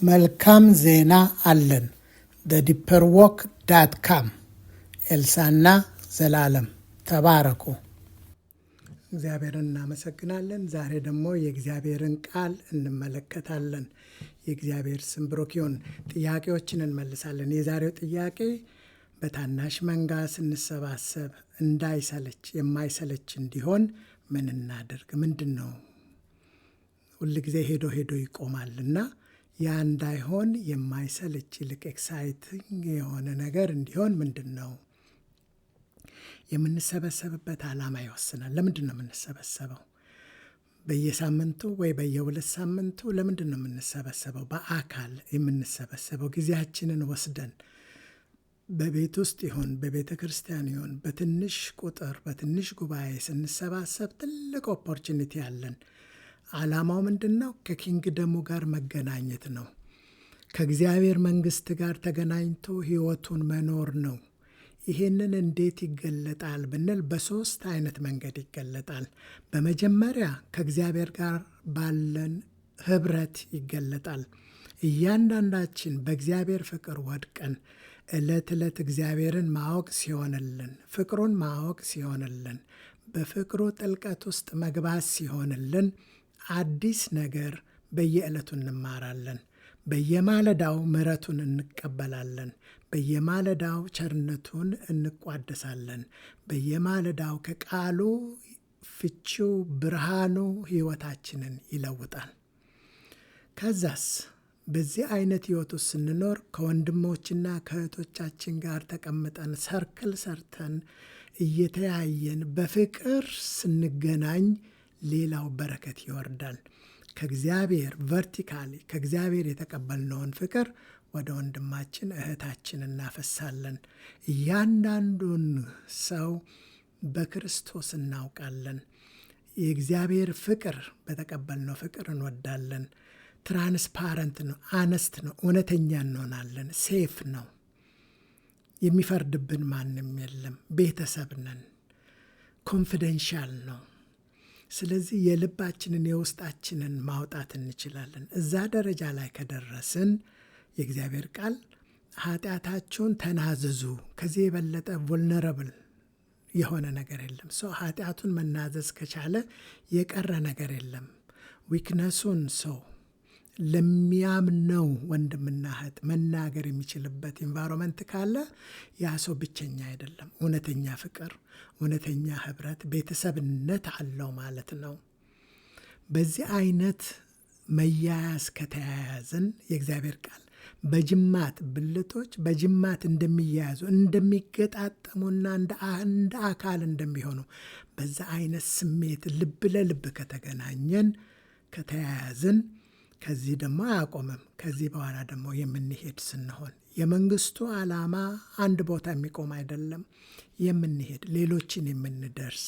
መልካም ዜና አለን። thedeeperwalk.com ኤልሳና ዘላለም ተባረኩ። እግዚአብሔርን እናመሰግናለን። ዛሬ ደግሞ የእግዚአብሔርን ቃል እንመለከታለን። የእግዚአብሔር ስም ብሩክ ይሁን። ጥያቄዎችን እንመልሳለን። የዛሬው ጥያቄ በታናሽ መንጋ ስንሰባሰብ እንዳይሰለች የማይሰለች እንዲሆን ምን እናድርግ? ምንድን ነው ሁል ጊዜ ሄዶ ይቆማልና ያ እንዳይሆን የማይሰለች ይልቅ ኤክሳይቲንግ የሆነ ነገር እንዲሆን ምንድን ነው? የምንሰበሰብበት ዓላማ ይወስናል። ለምንድን ነው የምንሰበሰበው? በየሳምንቱ ወይ በየሁለት ሳምንቱ ለምንድን ነው የምንሰበሰበው? በአካል የምንሰበሰበው ጊዜያችንን ወስደን በቤት ውስጥ ይሆን በቤተ ክርስቲያን ይሆን በትንሽ ቁጥር በትንሽ ጉባኤ ስንሰባሰብ ትልቅ ኦፖርቹኒቲ አለን። ዓላማው ምንድን ነው? ከኪንግደሙ ጋር መገናኘት ነው። ከእግዚአብሔር መንግሥት ጋር ተገናኝቶ ሕይወቱን መኖር ነው። ይሄንን እንዴት ይገለጣል ብንል በሶስት አይነት መንገድ ይገለጣል። በመጀመሪያ ከእግዚአብሔር ጋር ባለን ኅብረት ይገለጣል። እያንዳንዳችን በእግዚአብሔር ፍቅር ወድቀን ዕለት ዕለት እግዚአብሔርን ማወቅ ሲሆንልን፣ ፍቅሩን ማወቅ ሲሆንልን፣ በፍቅሩ ጥልቀት ውስጥ መግባት ሲሆንልን አዲስ ነገር በየዕለቱ እንማራለን። በየማለዳው ምሕረቱን እንቀበላለን። በየማለዳው ቸርነቱን እንቋደሳለን። በየማለዳው ከቃሉ ፍቺው ብርሃኑ ሕይወታችንን ይለውጣል። ከዛስ በዚህ አይነት ሕይወት ውስጥ ስንኖር ከወንድሞችና ከእህቶቻችን ጋር ተቀምጠን ሰርክል ሰርተን እየተያየን በፍቅር ስንገናኝ ሌላው በረከት ይወርዳል። ከእግዚአብሔር ቨርቲካሊ ከእግዚአብሔር የተቀበልነውን ፍቅር ወደ ወንድማችን እህታችን እናፈሳለን። እያንዳንዱን ሰው በክርስቶስ እናውቃለን። የእግዚአብሔር ፍቅር በተቀበልነው ፍቅር እንወዳለን። ትራንስፓረንት ነው፣ አነስት ነው፣ እውነተኛ እንሆናለን። ሴፍ ነው፣ የሚፈርድብን ማንም የለም። ቤተሰብ ነን። ኮንፊደንሻል ነው። ስለዚህ የልባችንን የውስጣችንን ማውጣት እንችላለን። እዛ ደረጃ ላይ ከደረስን የእግዚአብሔር ቃል ኃጢአታችሁን ተናዘዙ፣ ከዚህ የበለጠ ቮልነረብል የሆነ ነገር የለም። ሰው ኃጢአቱን መናዘዝ ከቻለ የቀረ ነገር የለም። ዊክነሱን ሰው ለሚያምነው ወንድምና እህት መናገር የሚችልበት ኢንቫይሮንመንት ካለ ያ ሰው ብቸኛ አይደለም። እውነተኛ ፍቅር፣ እውነተኛ ኅብረት፣ ቤተሰብነት አለው ማለት ነው። በዚህ አይነት መያያዝ ከተያያዝን የእግዚአብሔር ቃል በጅማት ብልቶች በጅማት እንደሚያያዙ እንደሚገጣጠሙና እንደ አካል እንደሚሆኑ በዛ አይነት ስሜት ልብ ለልብ ከተገናኘን ከተያያዝን ከዚህ ደግሞ አያቆምም። ከዚህ በኋላ ደግሞ የምንሄድ ስንሆን የመንግስቱ ዓላማ አንድ ቦታ የሚቆም አይደለም። የምንሄድ ሌሎችን የምንደርስ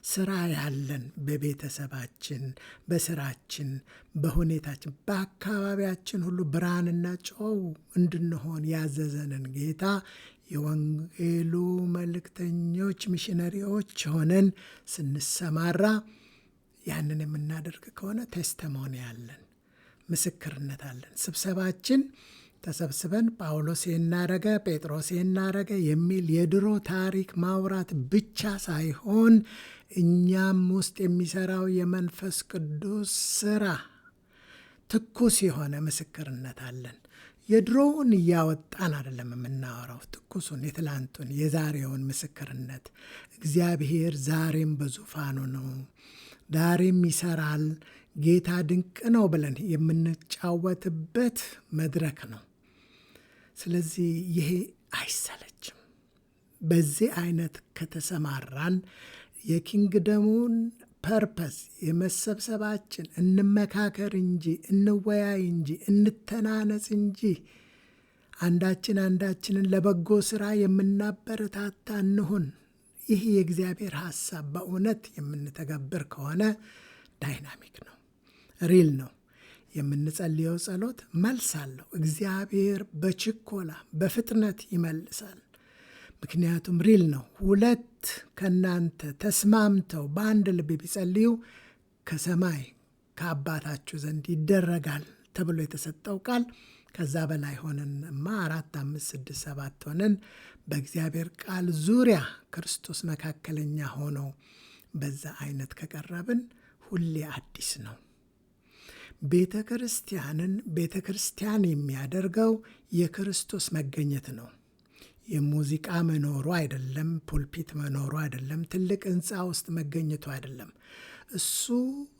ስራ ያለን በቤተሰባችን፣ በስራችን፣ በሁኔታችን፣ በአካባቢያችን ሁሉ ብርሃንና ጨው እንድንሆን ያዘዘንን ጌታ የወንጌሉ መልእክተኞች ሚሽነሪዎች ሆነን ስንሰማራ ያንን የምናደርግ ከሆነ ቴስቲሞኒ አለን፣ ምስክርነት አለን። ስብሰባችን ተሰብስበን ጳውሎስ እናረገ ጴጥሮስ እናረገ የሚል የድሮ ታሪክ ማውራት ብቻ ሳይሆን እኛም ውስጥ የሚሰራው የመንፈስ ቅዱስ ስራ ትኩስ የሆነ ምስክርነት አለን። የድሮውን እያወጣን አይደለም የምናወራው፣ ትኩሱን፣ የትላንቱን፣ የዛሬውን ምስክርነት። እግዚአብሔር ዛሬም በዙፋኑ ነው፣ ዛሬም ይሰራል፣ ጌታ ድንቅ ነው ብለን የምንጫወትበት መድረክ ነው። ስለዚህ ይሄ አይሰለችም። በዚህ አይነት ከተሰማራን የኪንግደሙን ፐርፐስ የመሰብሰባችን እንመካከር እንጂ እንወያይ እንጂ እንተናነጽ እንጂ አንዳችንን ለበጎ ስራ የምናበረታታ እንሁን። ይህ የእግዚአብሔር ሐሳብ በእውነት የምንተገብር ከሆነ ዳይናሚክ ነው፣ ሪል ነው። የምንጸልየው ጸሎት መልስ አለው። እግዚአብሔር በችኮላ በፍጥነት ይመልሳል። ምክንያቱም ሪል ነው። ሁለት ከናንተ ተስማምተው በአንድ ልብ ቢጸልዩ ከሰማይ ከአባታችሁ ዘንድ ይደረጋል ተብሎ የተሰጠው ቃል ከዛ በላይ ሆነንማ 4 5 6 7 ሆነን በእግዚአብሔር ቃል ዙሪያ ክርስቶስ መካከለኛ ሆኖ በዛ አይነት ከቀረብን ሁሌ አዲስ ነው። ቤተ ክርስቲያን የሚያደርገው የክርስቶስ መገኘት ነው። የሙዚቃ መኖሩ አይደለም፣ ፑልፒት መኖሩ አይደለም፣ ትልቅ ህንፃ ውስጥ መገኘቱ አይደለም። እሱ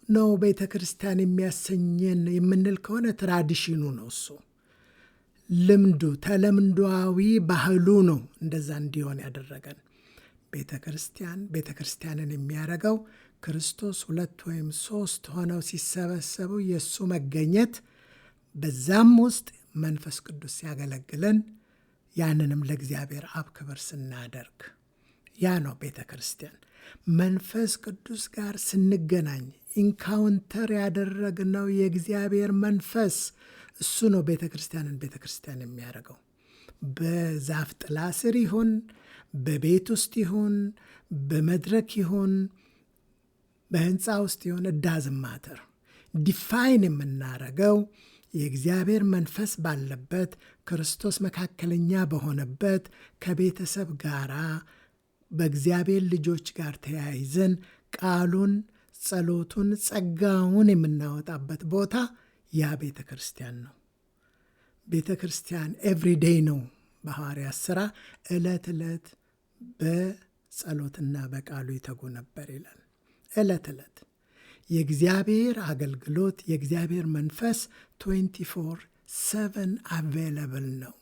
ነው ቤተ ክርስቲያን የሚያሰኘን የምንል ከሆነ ትራዲሽኑ ነው። እሱ ልምዱ፣ ተለምዷዊ ባህሉ ነው እንደዛ እንዲሆን ያደረገን። ቤተ ክርስቲያንን የሚያደርገው ክርስቶስ 2 ወይም 3 ሆነው ሲሰበሰቡ የእሱ መገኘት፣ በዛም ውስጥ መንፈስ ቅዱስ ሲያገለግለን፣ ያንንም ለእግዚአብሔር አብ ክብር ስናደርግ፣ ያ ነው ቤተ ክርስቲያን። መንፈስ ቅዱስ ጋር ስንገናኝ ኢንካውንተር ያደረግነው የእግዚአብሔር መንፈስ እሱ ነው ቤተ ክርስቲያን የሚያደርገው። በዛፍ ጥላ ስር ይሁን፣ በቤት ውስጥ ይሁን፣ በመድረክ ይሁን፣ በህንፃ ውስጥ ይሁን፣ ዳዝም ማተር ዲፋይን የምናደርገው የእግዚአብሔር መንፈስ ባለበት፣ ክርስቶስ መካከለኛ በሆነበት፣ ከቤተሰብ ጋራ በእግዚአብሔር ልጆች ጋር ተያይዘን ቃሉን፣ ጸሎቱን፣ ጸጋውን የምናወጣበት ቦታ ያ ቤተ ክርስቲያን ነው። ቤተ ክርስቲያን ኤቭሪዴይ ነው። በሐዋርያት ሥራ ዕለት ዕለት በጸሎትና በቃሉ ይተጉ ነበር ይላል። ዕለት ዕለት የእግዚአብሔር አገልግሎት፣ የእግዚአብሔር መንፈስ 24/7 አቬለብል ነው።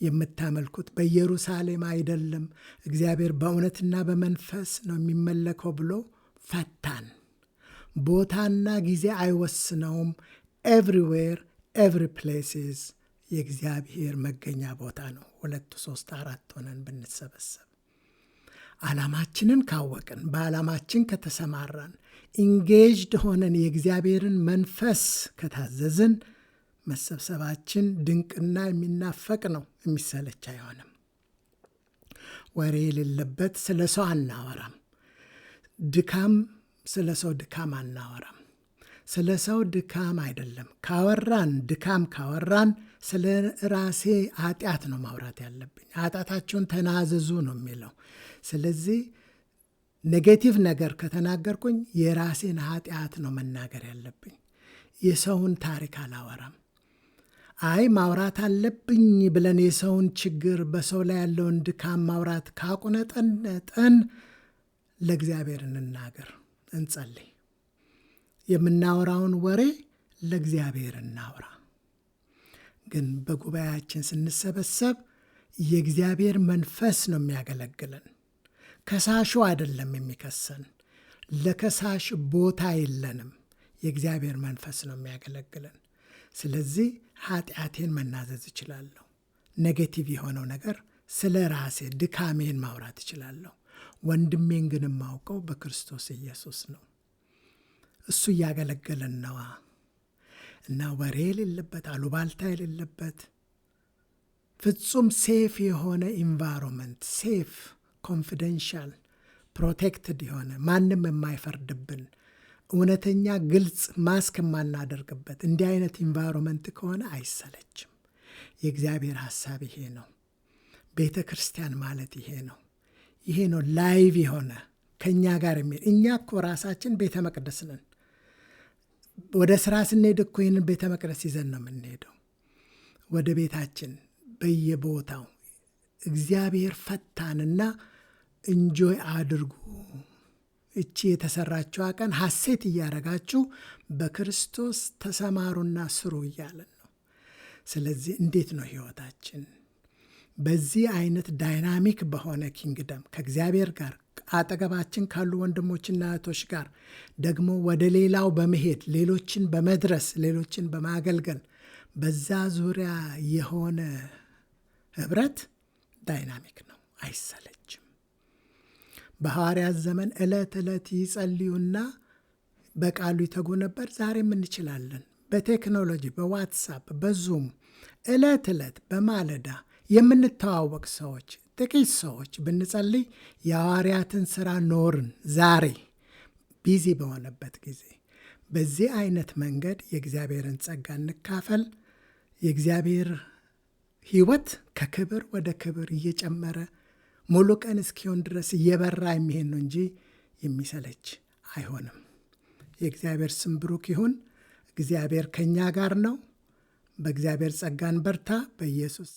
የምታመልኩት በኢየሩሳሌም አይደለም፣ እግዚአብሔር በእውነትና በመንፈስ ነው የሚመለከው ብሎ ፈታን። ቦታና ጊዜ አይወስነውም። ኤቭሪዌር ኤቭሪ ፕሌስስ የእግዚአብሔር መገኛ ቦታ ነው። 2 3 4 ሆነን ብንሰበሰብ ዓላማችንን ካወቅን፣ በዓላማችን ከተሰማራን፣ ኢንጌጅድ ሆነን የእግዚአብሔርን መንፈስ ከታዘዝን መሰብሰባችን ድንቅና የሚናፈቅ ነው። የሚሰለች አይሆንም። ወሬ የሌለበት ስለ ሰው አናወራም። ስለ ሰው ድካም አናወራም። ስለ ሰው ድካም አይደለም ካወራን፣ ድካም ካወራን ስለ ራሴ ኃጢአት ነው ማውራት ያለብኝ። ኃጢአታቸውን ተናዘዙ ነው የሚለው። ስለዚህ ኔጌቲቭ ነገር ከተናገርኩኝ የራሴን ኃጢአት ነው መናገር ያለብኝ። የሰውን ታሪክ አላወራም። አይ ማውራት አለብኝ ብለን የሰውን ችግር፣ በሰው ላይ ያለውን ድካም ማውራት ካቁነጠነጠን ለእግዚአብሔር እንናገር፣ እንጸልይ። የምናወራውን ወሬ ለእግዚአብሔር እናውራ። ግን በጉባኤያችን ስንሰበሰብ የእግዚአብሔር መንፈስ ነው የሚያገለግለን። ከሳሹ አይደለም የሚከሰን። ለከሳሽ ቦታ የለንም። የእግዚአብሔር መንፈስ ነው የሚያገለግለን። ስለዚህ ኃጢአቴን መናዘዝ እችላለሁ። ኔጌቲቭ የሆነው ነገር ስለ ራሴ ድካሜን ማውራት እችላለሁ። ወንድሜን ግን የማውቀው በክርስቶስ ኢየሱስ ነው። እሱ እያገለገለን ነዋ። እና ወሬ የሌለበት፣ አሉባልታ የሌለበት ፍጹም ሴፍ የሆነ ኢንቫይሮንመንት፣ ሴፍ ኮንፊደንሻል ፕሮቴክትድ የሆነ ማንም የማይፈርድብን እውነተኛ ግልጽ ማስክ የማናደርግበት እንዲህ አይነት ኢንቫይሮንመንት ከሆነ አይሰለችም። የእግዚአብሔር ሐሳብ ይሄ ነው። ቤተ ክርስቲያን ማለት ይሄ ነው። ይሄ ነው ላይቭ የሆነ ከእኛ ጋር የሚል። እኛ እኮ ራሳችን ቤተ መቅደስ ነን። ወደ ስራ ስንሄድ እኮ ይህንን ቤተ መቅደስ ይዘን ነው የምንሄደው። ወደ ቤታችን በየቦታው እግዚአብሔር ፈታንና እንጆይ አድርጉ፣ እቺ የተሰራችዋ ቀን ሐሴት እያረጋችሁ በክርስቶስ ተሰማሩና ስሩ እያለን ነው። ስለዚህ እንዴት ነው ህይወታችን? በዚህ አይነት ዳይናሚክ በሆነ ኪንግደም ከእግዚአብሔር ጋር አጠገባችን ካሉ ወንድሞችና እህቶች ጋር ደግሞ ወደ ሌላው በመሄድ ሌሎችን በመድረስ ሌሎችን በማገልገል በዛ ዙሪያ የሆነ ህብረት ዳይናሚክ ነው፣ አይሰለችም። በሐዋርያት ዘመን ዕለት ዕለት ይጸልዩና በቃሉ ይተጉ ነበር። ዛሬም እንችላለን። በቴክኖሎጂ በዋትሳፕ በዙም ዕለት ዕለት በማለዳ የምንተዋወቅ ሰዎች ጥቂት ሰዎች ብንጸልይ የሐዋርያትን ሥራ ኖርን። ዛሬ ቢዚ በሆነበት ጊዜ በዚህ አይነት መንገድ የእግዚአብሔርን ጸጋ እንካፈል። የእግዚአብሔር ሕይወት ከክብር ወደ ክብር እየጨመረ ሙሉ ቀን እስኪሆን ድረስ እየበራ የሚሄድ ነው እንጂ የሚሰለች አይሆንም። የእግዚአብሔር ስም ብሩክ ይሁን። እግዚአብሔር ከኛ ጋር ነው። በእግዚአብሔር ጸጋን በርታ። በኢየሱስ